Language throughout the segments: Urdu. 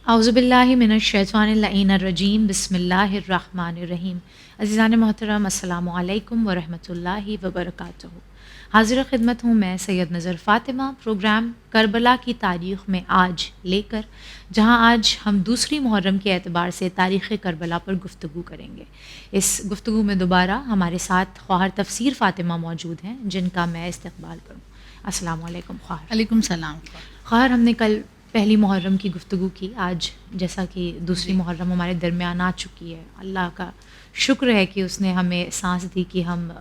اعوذ باللہ من الشیطان اللعین الرجیم بسم اللہ الرحمن الرحیم. عزیزان محترم السلام علیکم ورحمۃ اللہ وبرکاتہ. حاضر خدمت ہوں میں سید نظر فاطمہ پروگرام کربلا کی تاریخ میں آج لے کر، جہاں آج ہم دوسری محرم کے اعتبار سے تاریخ کربلا پر گفتگو کریں گے. اس گفتگو میں دوبارہ ہمارے ساتھ خواہر تفسیر فاطمہ موجود ہیں جن کا میں استقبال کروں. السلام علیکم خواہر. علیکم السلام. خواہر، ہم نے کل پہلی محرم کی گفتگو کی. آج جیسا کہ دوسری محرم ہمارے درمیان آ چکی ہے، اللہ کا شکر ہے کہ اس نے ہمیں سانس دی کہ ہم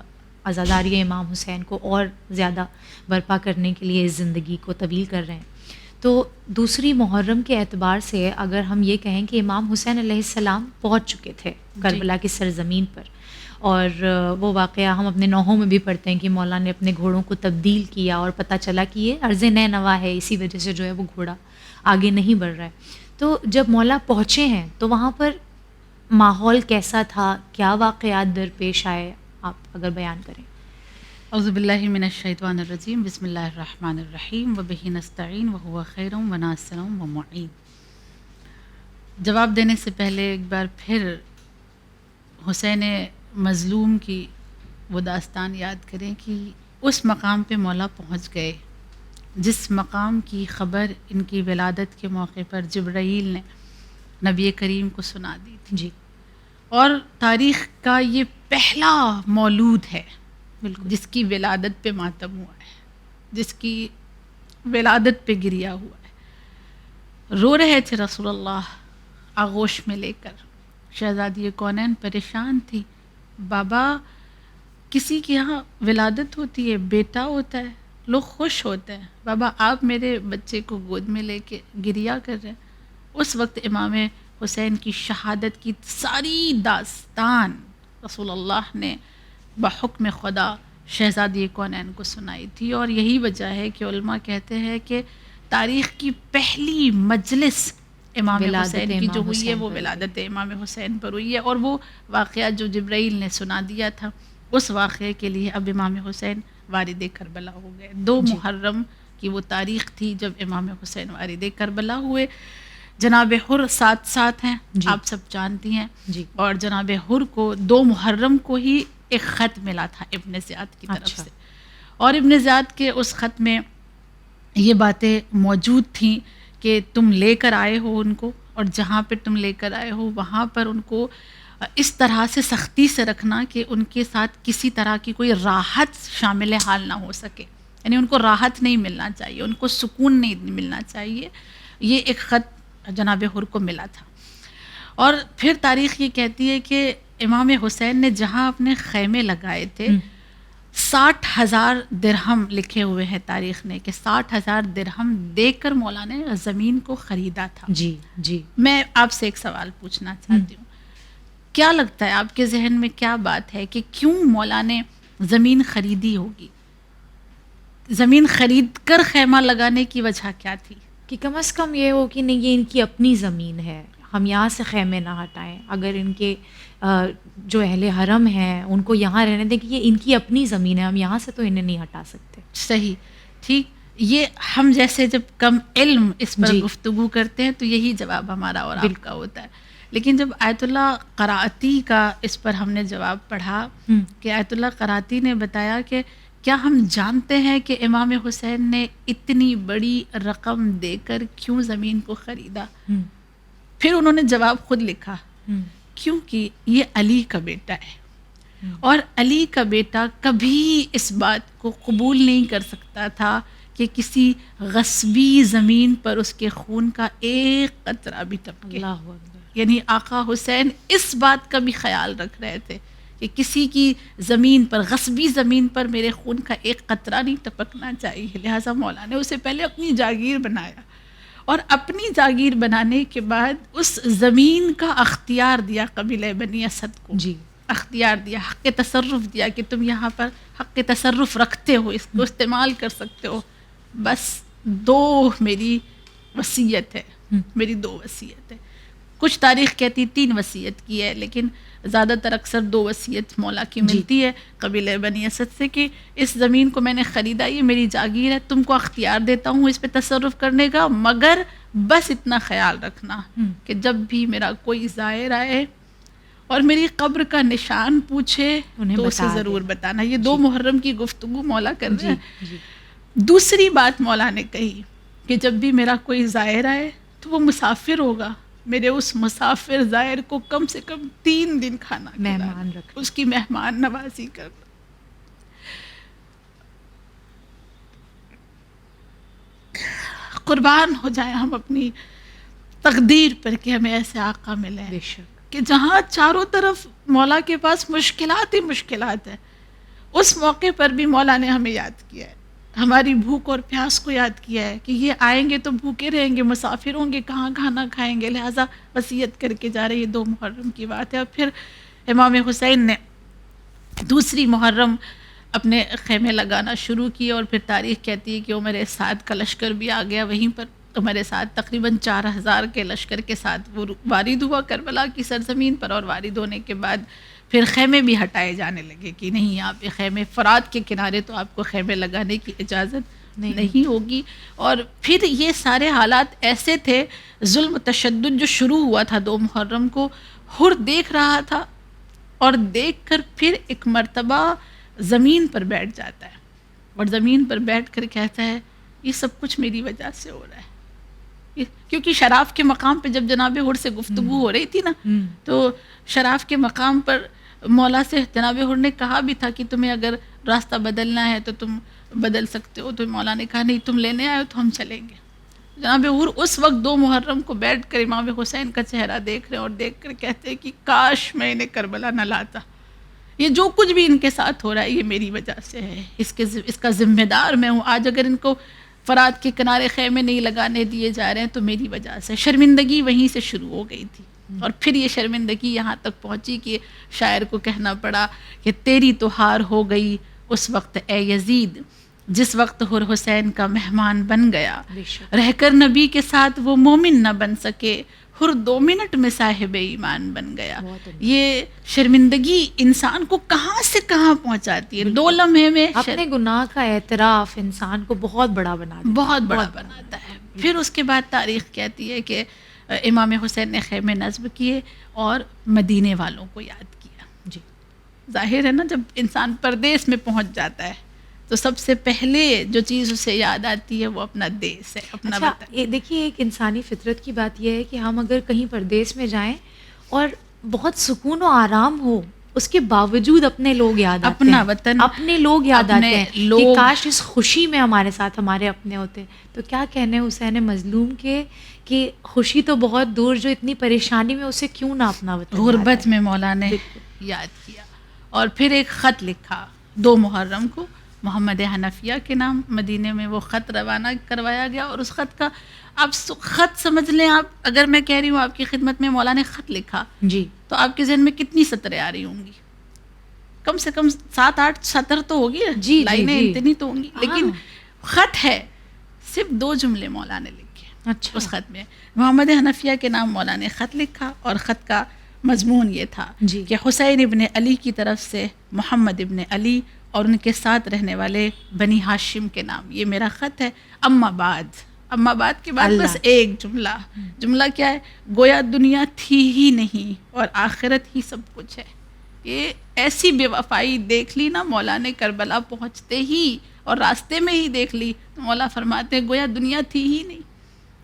عزاداری امام حسین کو اور زیادہ برپا کرنے کے لیے زندگی کو طویل کر رہے ہیں. تو دوسری محرم کے اعتبار سے اگر ہم یہ کہیں کہ امام حسین علیہ السلام پہنچ چکے تھے کربلا کی سرزمین پر، اور وہ واقعہ ہم اپنے نوحوں میں بھی پڑھتے ہیں کہ مولا نے اپنے گھوڑوں کو تبدیل کیا اور پتہ چلا کہ یہ عرض نینوا ہے، اسی وجہ سے جو ہے وہ گھوڑا آگے نہیں بڑھ رہا ہے. تو جب مولا پہنچے ہیں تو وہاں پر ماحول کیسا تھا، کیا واقعات درپیش آئے، آپ اگر بیان کریں. اعوذ باللہ من الشیطان الرجیم بسم اللہ الرحمن الرحیم وبہ نستعین وہو خیر وناصر ومعین. جواب دینے سے پہلے ایک بار پھر حسین مظلوم کی وہ داستان یاد کریں کہ اس مقام پہ مولا پہنچ گئے جس مقام کی خبر ان کی ولادت کے موقع پر جبرائیل نے نبی کریم کو سنا دی تھی. جی، اور تاریخ کا یہ پہلا مولود ہے بالکل، جس کی ولادت پہ ماتم ہوا ہے، جس کی ولادت پہ گریا ہوا ہے. رو رہے تھے رسول اللہ آغوش میں لے کر. شہزادی کونین پریشان تھی، بابا کسی کے یہاں ولادت ہوتی ہے، بیٹا ہوتا ہے، لوگ خوش ہوتے ہیں، بابا آپ میرے بچے کو گود میں لے کے گریا کر رہے ہیں. اس وقت امام حسین کی شہادت کی ساری داستان رسول اللہ نے بحکم خدا شہزادی کونین کو سنائی تھی. اور یہی وجہ ہے کہ علماء کہتے ہیں کہ تاریخ کی پہلی مجلس امام حسین کی جو ہوئی ہے وہ ولادت امام حسین پر ہوئی ہے. اور وہ واقعہ جو جبرائیل نے سنا دیا تھا، اس واقعے کے لیے اب امام حسین وارد کربلا ہو گئے. 2 محرم کی وہ تاریخ تھی جب امام حسین وارد کربلا ہوئے. جناب حر ساتھ ہیں، آپ سب جانتی ہیں. اور جناب حر کو 2 محرم کو ہی ایک خط ملا تھا ابن زیاد کی طرف سے، اور ابن زیاد کے اس خط میں یہ باتیں موجود تھیں کہ تم لے کر آئے ہو ان کو، اور جہاں پہ تم لے کر آئے ہو وہاں پر ان کو اس طرح سے سختی سے رکھنا کہ ان کے ساتھ کسی طرح کی کوئی راحت شامل حال نہ ہو سکے. یعنی ان کو راحت نہیں ملنا چاہیے، ان کو سکون نہیں ملنا چاہیے. یہ ایک خط جناب حر کو ملا تھا. اور پھر تاریخ یہ کہتی ہے کہ امام حسین نے جہاں اپنے خیمے لگائے تھے 60,000 درہم لکھے ہوئے ہیں تاریخ نے کہ 60,000 درہم دے کر مولا نے زمین کو خریدا تھا. جی میں آپ سے ایک سوال پوچھنا چاہتی ہوں، کیا لگتا ہے آپ کے ذہن میں کیا بات ہے کہ کیوں مولا نے زمین خریدی ہوگی؟ زمین خرید کر خیمہ لگانے کی وجہ کیا تھی؟ کہ کم از کم یہ ہو کہ نہیں، یہ ان کی اپنی زمین ہے، ہم یہاں سے خیمے نہ ہٹائیں. اگر ان کے جو اہل حرم ہیں ان کو یہاں رہنے دیں کہ یہ ان کی اپنی زمین ہے، ہم یہاں سے تو انہیں نہیں ہٹا سکتے. صحیح، ٹھیک. یہ ہم جیسے جب کم علم اس پر گفتگو کرتے ہیں تو یہی جواب ہمارا اور آپ کا ہوتا ہے. لیکن جب آیت اللہ قرائتی کا اس پر ہم نے جواب پڑھا کہ آیت اللہ قرائتی نے بتایا کہ کیا ہم جانتے ہیں کہ امام حسین نے اتنی بڑی رقم دے کر کیوں زمین کو خریدا؟ پھر انہوں نے جواب خود لکھا، کیونکہ یہ علی کا بیٹا ہے، اور علی کا بیٹا کبھی اس بات کو قبول نہیں کر سکتا تھا کہ کسی غصبی زمین پر اس کے خون کا ایک قطرہ بھی ٹپکے. یعنی آقا حسین اس بات کا بھی خیال رکھ رہے تھے کہ کسی کی زمین پر، غصبی زمین پر میرے خون کا ایک قطرہ نہیں ٹپکنا چاہیے. لہٰذا مولا نے اسے پہلے اپنی جاگیر بنایا، اور اپنی جاگیر بنانے کے بعد اس زمین کا اختیار دیا قبیلہ بنی اسد کو. اختیار دیا، حق تصرف دیا کہ تم یہاں پر حق تصرف رکھتے ہو، اس کو استعمال کر سکتے ہو. بس 2 میری وصیت ہے، میری 2 وصیت ہے. کچھ تاریخ کہتی 3 وصیت کی ہے، لیکن زیادہ تر اکثر 2 وصیت مولا کی ملتی ہے قبیلہ بنی اسد سے کہ اس زمین کو میں نے خریدا، یہ میری جاگیر ہے، تم کو اختیار دیتا ہوں اس پہ تصرف کرنے کا، مگر بس اتنا خیال رکھنا کہ جب بھی میرا کوئی زائر آئے اور میری قبر کا نشان پوچھے تو اسے ضرور بتانا. یہ 2 محرم کی گفتگو مولا کر رہے ہیں. دوسری بات مولا نے کہی کہ جب بھی میرا کوئی زائر آئے تو وہ مسافر ہوگا، میرے اس مسافر زائر کو کم سے کم 3 دن کھانا مہمان رکھنا، اس کی مہمان نوازی کرنا. قربان ہو جائیں ہم اپنی تقدیر پر کہ ہمیں ایسے آقا ملے بے شک، کہ جہاں چاروں طرف مولا کے پاس مشکلات ہی مشکلات ہیں، اس موقع پر بھی مولا نے ہمیں یاد کیا ہے، ہماری بھوک اور پیاس کو یاد کیا ہے کہ یہ آئیں گے تو بھوکے رہیں گے، مسافر ہوں گے، کہاں کھانا کھائیں گے، لہٰذا وصیت کر کے جا رہے. یہ 2 محرم کی بات ہے. اور پھر امام حسین نے دوسری محرم اپنے خیمے لگانا شروع کیے، اور پھر تاریخ کہتی ہے کہ عمر سعد کا لشکر بھی آ گیا وہیں پر. عمر سعد تقریباً 4000 کے لشکر کے ساتھ وہ وارد ہوا کربلا کی سرزمین پر، اور وارد ہونے کے بعد پھر خیمے بھی ہٹائے جانے لگے کہ نہیں، آپ یہ خیمے فرات کے کنارے تو آپ کو خیمے لگانے کی اجازت نہیں ہوگی. اور پھر یہ سارے حالات ایسے تھے، ظلم و تشدد جو شروع ہوا تھا 2 محرم کو، حر دیکھ رہا تھا، اور دیکھ کر پھر ایک مرتبہ زمین پر بیٹھ جاتا ہے، اور زمین پر بیٹھ کر کہتا ہے یہ سب کچھ میری وجہ سے ہو رہا ہے. کیونکہ شراف کے مقام پہ جب جناب حر سے گفتگو ہو رہی تھی نا، تو شراف کے مقام پر مولا سے جناب حر نے کہا بھی تھا کہ تمہیں اگر راستہ بدلنا ہے تو تم بدل سکتے ہو، تو مولا نے کہا نہیں، تم لینے آئے ہو تو ہم چلیں گے. جناب حر اس وقت 2 محرم کو بیٹھ کر امام حسین کا چہرہ دیکھ رہے ہیں، اور دیکھ کر کہتے ہیں کہ کاش میں انہیں کربلا نہ لاتا، یہ جو کچھ بھی ان کے ساتھ ہو رہا ہے یہ میری وجہ سے ہے، اس کا ذمہ دار میں ہوں. آج اگر ان کو فرات کے کنارے خیمے نہیں لگانے دیے جا رہے ہیں تو میری وجہ سے. شرمندگی وہیں سے شروع ہو گئی تھی، اور پھر یہ شرمندگی یہاں تک پہنچی کہ شاعر کو کہنا پڑا کہ تیری تو ہار ہو گئی اس وقت اے یزید، جس وقت حر حسین کا مہمان بن گیا، رہ کر نبی کے ساتھ وہ مومن نہ بن سکے، حر 2 منٹ میں صاحب ایمان بن گیا. یہ شرمندگی انسان کو کہاں سے کہاں پہنچاتی ہے، 2 لمحے میں اپنے گناہ کا اعتراف انسان کو بہت بڑا بناتا ہے. پھر اس کے بعد تاریخ کہتی ہے کہ امام حسین نے خیمے نصب کیے اور مدینے والوں کو یاد کیا. جی، ظاہر ہے نا، جب انسان پردیس میں پہنچ جاتا ہے تو سب سے پہلے جو چیز اسے یاد آتی ہے وہ اپنا دیس ہے، اپنا وطن. دیکھیے ایک انسانی فطرت کی بات یہ ہے کہ ہم اگر کہیں پردیس میں جائیں اور بہت سکون و آرام ہو، اس کے باوجود اپنے لوگ یاد آتے ہیں، اپنا وطن، اپنے لوگ یاد آتے ہیں کہ کاش اس خوشی میں ہمارے ساتھ ہمارے اپنے ہوتے. تو کیا کہنے حسین مظلوم کے کہ خوشی تو بہت دور، جو اتنی پریشانی میں اسے کیوں نہ اپنا وطن غربت میں مولا نے یاد کیا. اور پھر ایک خط لکھا 2 محرم کو محمد حنفیہ کے نام، مدینے میں وہ خط روانہ کروایا گیا. اور اس خط کا آپ خط سمجھ لیں، آپ اگر میں کہہ رہی ہوں آپ کی خدمت میں مولا نے خط لکھا جی، تو آپ کے ذہن میں کتنی سطریں آ رہی ہوں گی؟ کم سے کم 7-8 سطر تو ہوگی، جی لائنیں جی اتنی تو ہوں گی. لیکن خط ہے، صرف 2 جملے مولا نے لکھے. اچھا، اس خط میں محمد حنفیہ کے نام مولا نے خط لکھا، اور خط کا مضمون یہ تھا کہ حسین ابن علی کی طرف سے محمد ابن علی اور ان کے ساتھ رہنے والے بنی ہاشم کے نام، یہ میرا خط ہے. اما بعد کے بعد بس ایک جملہ کیا ہے؟ گویا دنیا تھی ہی نہیں اور آخرت ہی سب کچھ ہے. یہ ایسی بے وفائی دیکھ لی نا مولا نے کربلا پہنچتے ہی، اور راستے میں ہی دیکھ لی. تو مولا فرماتے ہیں گویا دنیا تھی ہی نہیں،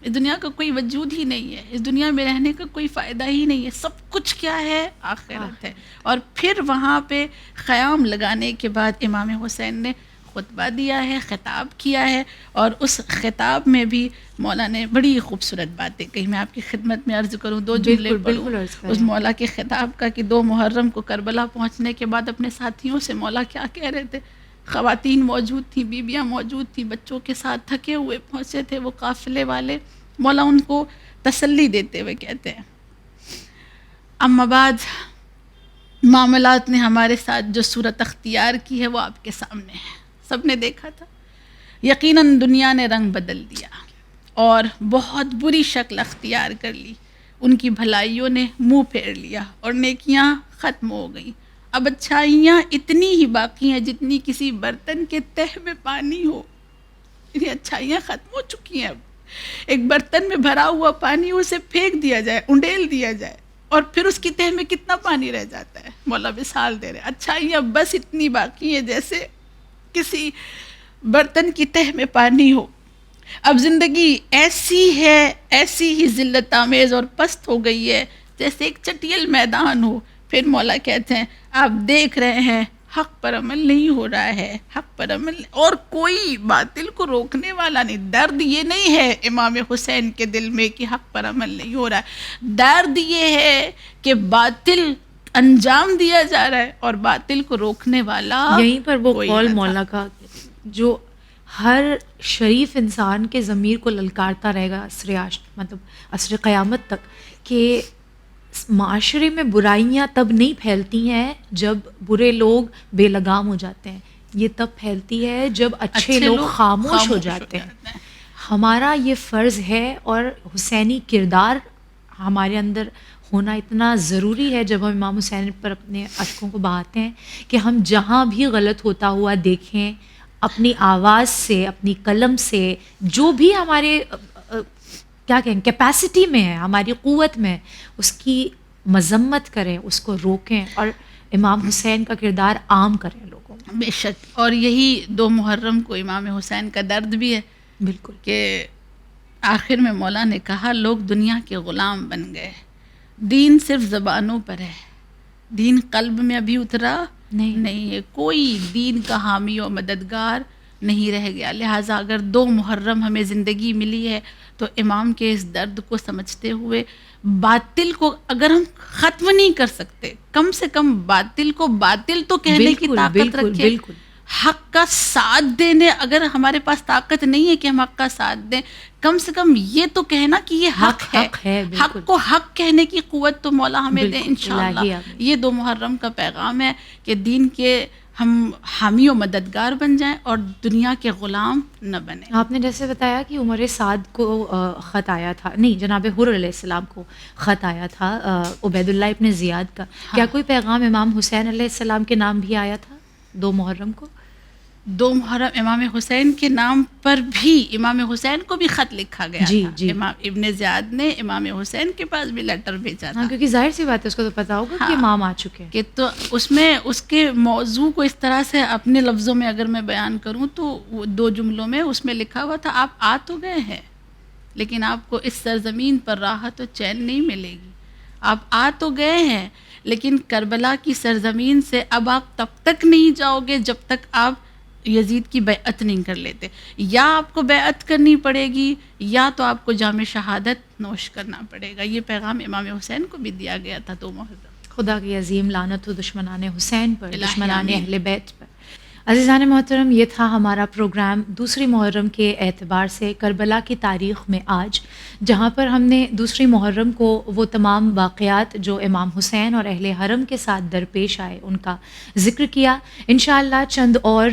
اس دنیا کا کوئی وجود ہی نہیں ہے، اس دنیا میں رہنے کا کوئی فائدہ ہی نہیں ہے، سب کچھ کیا ہے؟ آخرت ہے. اور پھر وہاں پہ قیام لگانے کے بعد امام حسین نے خطبہ دیا ہے، خطاب کیا ہے، اور اس خطاب میں بھی مولا نے بڑی خوبصورت باتیں کہی. میں آپ کی خدمت میں عرض کروں، 2 جملے پڑھوں اس مولا کے خطاب کا کہ 2 محرم کو کربلا پہنچنے کے بعد اپنے ساتھیوں سے مولا کیا کہہ رہے تھے. خواتین موجود تھیں، بیویاں موجود تھیں، بچوں کے ساتھ تھکے ہوئے پہنچے تھے وہ قافلے والے. مولا ان کو تسلی دیتے ہوئے کہتے ہیں اما بعد معاملات نے ہمارے ساتھ جو صورت اختیار کی ہے وہ آپ کے سامنے ہے، سب نے دیکھا تھا. یقیناً دنیا نے رنگ بدل دیا اور بہت بری شکل اختیار کر لی. ان کی بھلائیوں نے منہ پھیر لیا اور نیکیاں ختم ہو گئیں. اب اچھائیاں اتنی ہی باقی ہیں جتنی کسی برتن کے تہ میں پانی ہو. یہ اچھائیاں ختم ہو چکی ہیں. اب ایک برتن میں بھرا ہوا پانی اسے پھینک دیا جائے, انڈیل دیا جائے, اور پھر اس کی تہ میں کتنا پانی رہ جاتا ہے. مولا مثال دے رہے, اچھائیاں بس اتنی باقی ہیں جیسے کسی برتن کی تہ میں پانی ہو. اب زندگی ایسی ہے, ایسی ہی ذلت آمیز اور پست ہو گئی ہے جیسے ایک چٹیل میدان ہو. پھر مولا کہتے ہیں آپ دیکھ رہے ہیں حق پر عمل نہیں ہو رہا ہے, حق پر عمل, اور کوئی باطل کو روکنے والا نہیں. درد یہ نہیں ہے امام حسین کے دل میں کہ حق پر عمل نہیں ہو رہا ہے, درد یہ ہے کہ باطل انجام دیا جا رہا ہے اور باطل کو روکنے والا یہیں پر وہ کوئی قول نہ تھا. مولا کا جو ہر شریف انسان کے ضمیر کو للکارتا رہے گا عصر قیامت تک, کہ معاشرے میں برائیاں تب نہیں پھیلتی ہیں جب برے لوگ بے لگام ہو جاتے ہیں, یہ تب پھیلتی ہے جب اچھے لوگ خاموش ہو جاتے ہیں. ہمارا یہ فرض ہے اور حسینی کردار ہمارے اندر ہونا اتنا ضروری ہے. جب ہم امام حسین پر اپنے اشکوں کو بہاتے ہیں کہ ہم جہاں بھی غلط ہوتا ہوا دیکھیں, اپنی آواز سے, اپنی قلم سے, جو بھی ہمارے کیا کہیں کیپیسٹی میں ہے, ہماری قوت میں, اس کی مذمت کریں, اس کو روکیں اور امام حسین کا کردار عام کریں لوگوں میں. بے شک. اور یہی 2 محرم کو امام حسین کا درد بھی ہے. بالکل. کہ آخر میں مولا نے کہا لوگ دنیا کے غلام بن گئے, دین صرف زبانوں پر ہے, دین قلب میں ابھی اترا نہیں ہے, کوئی دین کا حامی و مددگار نہیں رہ گیا. لہٰذا اگر 2 محرم ہمیں زندگی ملی ہے تو امام کے اس درد کو سمجھتے ہوئے باطل کو اگر ہم ختم نہیں کر سکتے, کم سے کم باطل کو باطل تو کہنے کی طاقت رکھیں. بالکل. حق کا ساتھ دینے, اگر ہمارے پاس طاقت نہیں ہے کہ ہم حق کا ساتھ دیں, کم سے کم یہ تو کہنا کہ یہ حق ہے. حق کو حق کہنے کی قوت تو مولا ہمیں دے انشاءاللہ. یہ 2 محرم کا پیغام ہے کہ دین کے ہم حامی و مددگار بن جائیں اور دنیا کے غلام نہ بنیں. آپ نے جیسے بتایا کہ عمر سعد کو خط آیا تھا, نہیں جناب حر علیہ السلام کو خط آیا تھا عبید اللہ ابن زیاد کا, کیا کوئی پیغام امام حسین علیہ السلام کے نام بھی آیا تھا 2 محرم کو؟ 2 محرم امام حسین کے نام پر بھی امام حسین کو بھی خط لکھا گیا تھا. امام ابن زیاد نے امام حسین کے پاس بھی لیٹر بھیجا تھا. کیونکہ ظاہر سی بات ہے اس کو تو پتا ہوگا کہ امام آ چکے ہیں. کہ تو اس میں اس کے موضوع کو اس طرح سے اپنے لفظوں میں اگر میں بیان کروں تو 2 جملوں میں اس میں لکھا ہوا تھا آپ آ تو گئے ہیں لیکن آپ کو اس سرزمین پر راحت و چین نہیں ملے گی. آپ آ تو گئے ہیں لیکن کربلا کی سرزمین سے اب آپ تب تک نہیں جاؤ گے جب تک آپ یزید کی بیعت نہیں کر لیتے. یا آپ کو بیعت کرنی پڑے گی یا تو آپ کو جام شہادت نوش کرنا پڑے گا. یہ پیغام امام حسین کو بھی دیا گیا تھا 2 محرم. خدا کی عظیم لعنت ہو دشمنان حسین پر, دشمنان اہل بیت پر. عزیزان محترم, یہ تھا ہمارا پروگرام 2 محرم کے اعتبار سے کربلا کی تاریخ میں آج, جہاں پر ہم نے 2 محرم کو وہ تمام واقعات جو امام حسین اور اہل حرم کے ساتھ درپیش آئے ان کا ذکر کیا. انشاءاللہ چند اور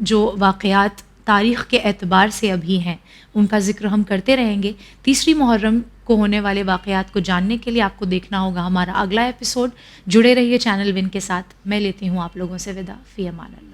جو واقعات تاریخ کے اعتبار سے ابھی ہیں ان کا ذکر ہم کرتے رہیں گے. 3 محرم کو ہونے والے واقعات کو جاننے کے لیے آپ کو دیکھنا ہوگا ہمارا اگلا ایپیسوڈ. جڑے رہیے چینل ون کے ساتھ. میں لیتی ہوں آپ لوگوں سے وداع. فی امان اللہ.